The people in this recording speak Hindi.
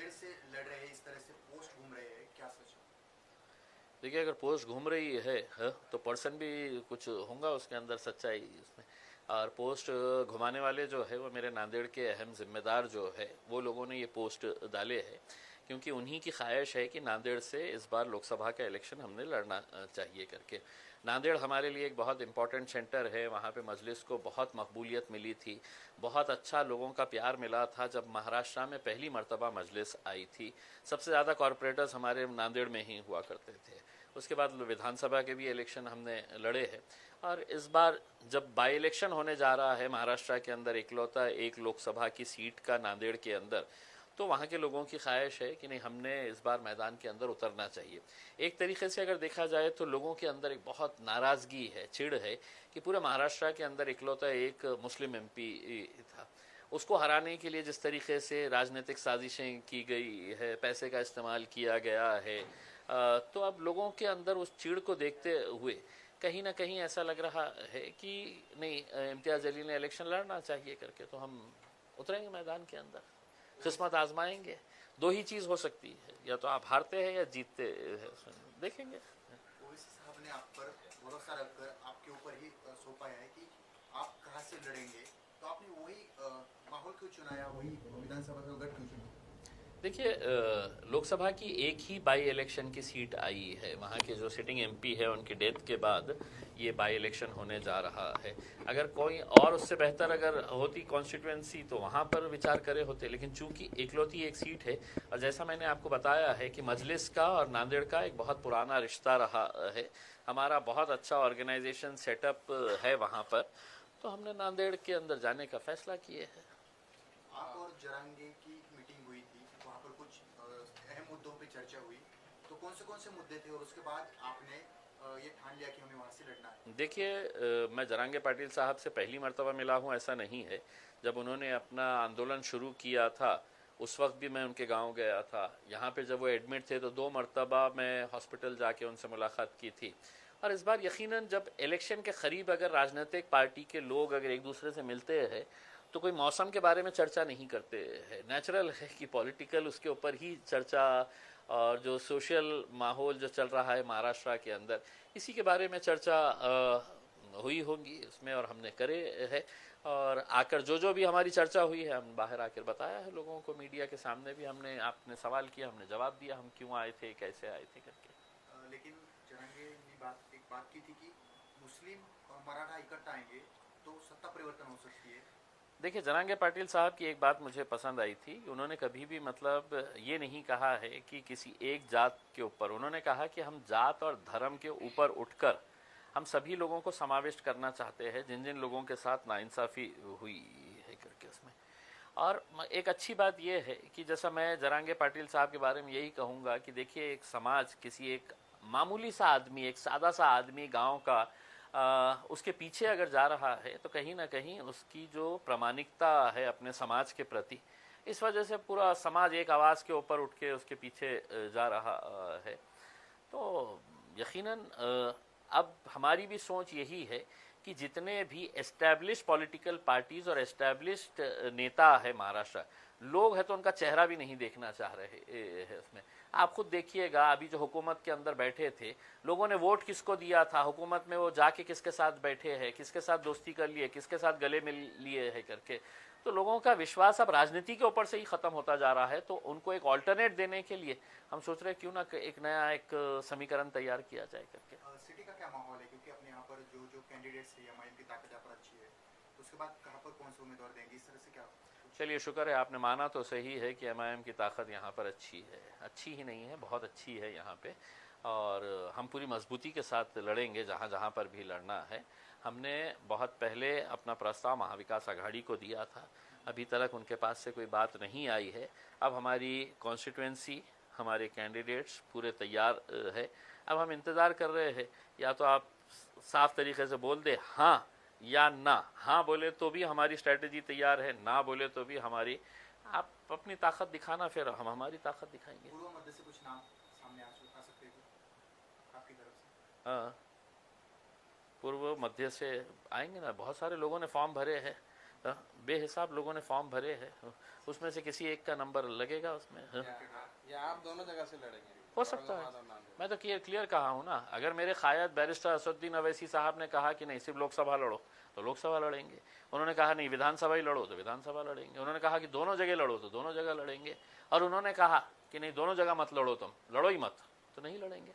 नांदेड़ से लड़ रहे हैं, इस तरह से पोस्ट घूम रहे हैं, क्या सच है? देखिए, अगर पोस्ट घूम रही है तो पर्सन भी कुछ होगा उसके अंदर सच्चाई उसमें। और पोस्ट घुमाने वाले जो है वो मेरे नांदेड़ के अहम जिम्मेदार जो है वो लोगों ने ये पोस्ट डाले हैं, क्योंकि उन्हीं की ख्वाहिश है कि नांदेड़ से इस बार लोकसभा का इलेक्शन हमने लड़ना चाहिए करके। नांदेड़ हमारे लिए एक बहुत इंपॉर्टेंट सेंटर है, वहाँ पे मजलिस को बहुत मकबूलियत मिली थी, बहुत अच्छा लोगों का प्यार मिला था जब महाराष्ट्र में पहली मर्तबा मजलिस आई थी। सबसे ज़्यादा कॉरपोरेटर्स हमारे नांदेड़ में ही हुआ करते थे। उसके बाद विधानसभा के भी इलेक्शन हमने लड़े हैं। और इस बार जब बाई इलेक्शन होने जा रहा है महाराष्ट्र के अंदर इकलौता एक लोकसभा की सीट का नांदेड़ के अंदर, तो वहाँ के लोगों की ख्वाहिश है कि नहीं, हमने इस बार मैदान के अंदर उतरना चाहिए। एक तरीके से अगर देखा जाए तो लोगों के अंदर एक बहुत नाराज़गी है, चिढ़ है कि पूरे महाराष्ट्र के अंदर इकलौता एक मुस्लिम एमपी था। उसको हराने के लिए जिस तरीके से राजनीतिक साजिशें की गई है, पैसे का इस्तेमाल किया गया है, तो अब लोगों के अंदर उस चिड़ को देखते हुए कहीं ना कहीं ऐसा लग रहा है कि नहीं, इम्तियाज़ अली ने इलेक्शन लड़ना चाहिए करके, तो हम उतरेंगे मैदान के अंदर, किस्मत आजमाएंगे। दो ही चीज़ हो सकती है, या तो आप हारते हैं या जीतते हैं, देखेंगे। ओवैसी साहब ने आप पर भरोसा रखकर आपके ऊपर ही सौंपाया है कि आप कहाँ से लड़ेंगे, तो आपने वही माहौल क्यों चुनाया, वही विधानसभा का गढ़ क्यों चुना? देखिए, लोकसभा की एक ही बाई इलेक्शन की सीट आई है, वहाँ के जो सिटिंग एमपी है उनकी डेथ के बाद ये बाई इलेक्शन होने जा रहा है। अगर कोई और उससे बेहतर अगर होती कॉन्स्टिट्यूएंसी तो वहाँ पर विचार करे होते, लेकिन चूंकि इकलौती एक सीट है, और जैसा मैंने आपको बताया है कि मजलिस का और नांदेड़ का एक बहुत पुराना रिश्ता रहा है, हमारा बहुत अच्छा ऑर्गेनाइजेशन सेटअप है वहाँ पर, तो हमने नांदेड़ के अंदर जाने का फैसला किए है। आप और जरांगे की मीटिंग हुई थी, वहाँ पर कुछ अहम मुद्दों पे चर्चा हुई, तो कौन से मुद्दे थे, और उसके बाद आपने ये ठान लिया कि हमें वहाँ से लड़ना है? देखिए, मैं जरांगे पाटिल साहब से पहली मर्तबा मिला हूँ ऐसा नहीं है। जब उन्होंने अपना आंदोलन शुरू किया था उस वक्त भी मैं उनके गांव गया था। यहाँ पे जब वो एडमिट थे तो 2 मर्तबा मैं हॉस्पिटल जाके उनसे मुलाकात की थी। और इस बार यकीनन जब इलेक्शन के करीब अगर राजनीतिक पार्टी के लोग अगर एक दूसरे से मिलते हैं तो कोई मौसम के बारे में चर्चा नहीं करते हैं। नेचुरल है कि पॉलिटिकल उसके ऊपर ही चर्चा, और जो सोशल माहौल जो चल रहा है महाराष्ट्र के अंदर, इसी के बारे में चर्चा हुई होगी उसमें, और हमने करे है। और आकर जो भी हमारी चर्चा हुई है हम बाहर आकर बताया है लोगों को, मीडिया के सामने भी हमने, आपने सवाल किया हमने जवाब दिया, हम क्यों आए थे, कैसे आए थे करके। लेकिन जरांगे ने एक बात की थी कि मुस्लिम और मराठा इकट्ठा आएंगे तो सत्ता परिवर्तन हो सकती है। देखिए, जरांगे पाटिल साहब की एक बात मुझे पसंद आई थी, उन्होंने कभी भी मतलब ये नहीं कहा है कि किसी एक जात के ऊपर, उन्होंने कहा कि हम जात और धर्म के ऊपर उठकर हम सभी लोगों को समाविष्ट करना चाहते हैं जिन जिन लोगों के साथ नाइंसाफ़ी हुई है करके उसमें। और एक अच्छी बात यह है कि जैसा मैं जरांगे पाटिल साहब के बारे में यही कहूँगा कि देखिए, एक समाज किसी एक मामूली सा आदमी, एक सादा सा आदमी गांव का, उसके पीछे अगर जा रहा है तो कहीं ना कहीं उसकी जो प्रामाणिकता है अपने समाज के प्रति, इस वजह से पूरा समाज एक आवाज़ के ऊपर उठ के उसके पीछे जा रहा है। तो यकीनन अब हमारी भी सोच यही है कि जितने भी एस्टैब्लिश पॉलिटिकल पार्टीज़ और एस्टैब्लिश्ड नेता है महाराष्ट्र, लोग हैं तो उनका चेहरा भी नहीं देखना चाह रहे हैं उसमें। आप खुद देखिएगा, अभी जो हुकूमत के अंदर बैठे थे, लोगों ने वोट किसको दिया था, हुकूमत में वो जाके किसके साथ बैठे हैं, किसके साथ दोस्ती कर लिए, किसके साथ गले मिल लिए है करके। तो लोगों का विश्वास अब राजनीति के ऊपर से ही ख़त्म होता जा रहा है, तो उनको एक ऑल्टरनेट देने के लिए हम सोच रहे हैं क्यों ना एक नया एक समीकरण तैयार किया जाए करके। सिटी का क्या माहौल है, क्योंकि अपने यहाँ पर जो कैंडिडेट्स है एमआईएम की ताकत यहाँ पर अच्छी है, उसके बाद कहाँ पर कौन से उम्मीदवार देंगे, इस तरह से क्या? चलिए, शुक्र है आपने माना तो सही है कि एमआईएम की ताकत यहाँ पर अच्छी है, अच्छी ही नहीं है बहुत अच्छी है यहाँ पे। और हम पूरी मजबूती के साथ लड़ेंगे जहाँ जहाँ पर भी लड़ना है। हमने बहुत पहले अपना प्रस्ताव महाविकास आघाड़ी को दिया था, अभी तक उनके पास से कोई बात नहीं आई है। अब हमारी कॉन्स्टिट्यूएंसी, हमारे कैंडिडेट्स पूरे तैयार है। अब हम इंतज़ार कर रहे हैं, या तो आप साफ तरीके से बोल दे हाँ या ना। हाँ बोले तो भी हमारी स्ट्रेटजी तैयार है, ना बोले तो भी हमारी, आप अपनी ताकत दिखाना, फिर हम हमारी ताकत दिखाएंगे। पूर्व मध्य से कुछ नाम सामने आ सकते हैं आपकी तरफ से? हाँ, पूर्व मध्य से आएंगे ना, बहुत सारे लोगों ने फॉर्म भरे हैं। बेहिसाब लोगों ने फॉर्म भरे हैं, उसमें से किसी एक का नंबर लगेगा उसमें। या आप दोनों जगह से लड़ेंगे? हो सकता है, मैं तो क्लियर कहा हूँ ना। अगर मेरे क़ायद बैरिस्टर असदुद्दीन अवैसी साहब ने कहा कि नहीं सिर्फ लोकसभा लड़ो तो लोकसभा लड़ेंगे, उन्होंने कहा नहीं विधानसभा ही लड़ो तो विधानसभा लड़ेंगे, उन्होंने कहा कि दोनों जगह लड़ो तो दोनों जगह लड़ेंगे, और उन्होंने कहा कि नहीं दोनों जगह मत लड़ो, तुम लड़ो ही मत, तो नहीं लड़ेंगे।